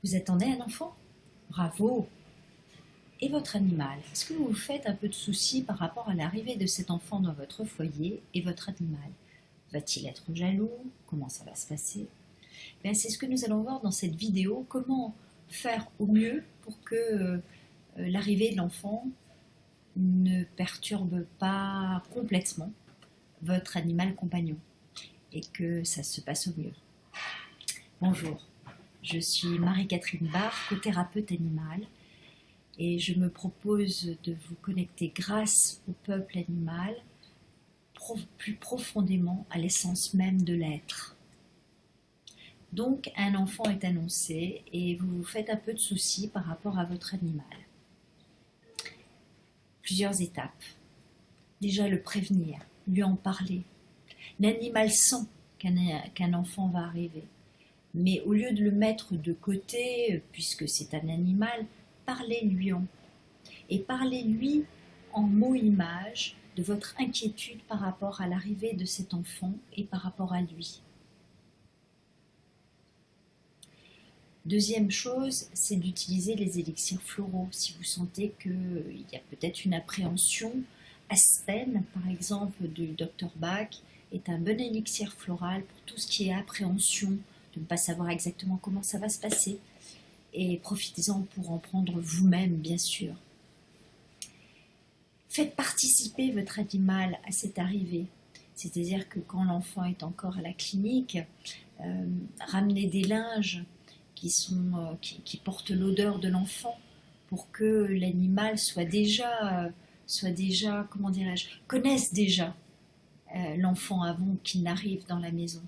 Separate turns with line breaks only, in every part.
Vous attendez un enfant? Bravo! Et votre animal? Est-ce que vous vous faites un peu de soucis par rapport à l'arrivée de cet enfant dans votre foyer et votre animal? Va-t-il être jaloux? Comment ça va se passer? Bien, c'est ce que nous allons voir dans cette vidéo. Comment faire au mieux pour que l'arrivée de l'enfant ne perturbe pas complètement votre animal compagnon et que ça se passe au mieux. Bonjour, je suis Marie-Catherine Barre, cothérapeute animal, et je me propose de vous connecter grâce au peuple animal plus profondément à l'essence même de l'être. Donc un enfant est annoncé et vous vous faites un peu de soucis par rapport à votre animal. Plusieurs étapes. Déjà le prévenir, lui en parler. L'animal sent qu'un enfant va arriver. Mais au lieu de le mettre de côté, puisque c'est un animal, parlez-lui et parlez-lui en mots-images de votre inquiétude par rapport à l'arrivée de cet enfant et par rapport à lui. Deuxième chose, c'est d'utiliser les élixirs floraux. Si vous sentez qu'il y a peut-être une appréhension, Aspen, par exemple, du Dr Bach, est un bon élixir floral pour tout ce qui est appréhension, de ne pas savoir exactement comment ça va se passer. Et profitez-en pour en prendre vous-même, bien sûr. Faites participer votre animal à cette arrivée. C'est-à-dire que quand l'enfant est encore à la clinique, ramenez des linges qui portent l'odeur de l'enfant pour que l'animal comment dirais-je, connaisse déjà l'enfant avant qu'il n'arrive dans la maison.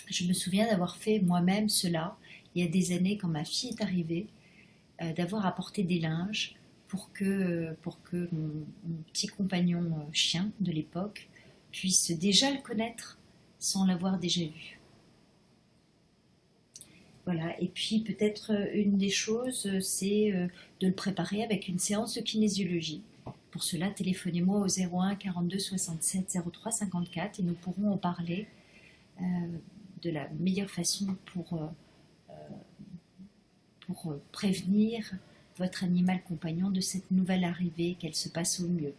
Je me souviens d'avoir fait moi-même cela il y a des années quand ma fille est arrivée, d'avoir apporté des linges pour que mon petit compagnon chien de l'époque puisse déjà le connaître sans l'avoir déjà vu. Voilà, et puis peut-être une des choses, c'est de le préparer avec une séance de kinésiologie. Pour cela, téléphonez-moi au 01 42 67 03 54 et nous pourrons en parler de la meilleure façon pour prévenir votre animal compagnon de cette nouvelle arrivée, qu'elle se passe au mieux.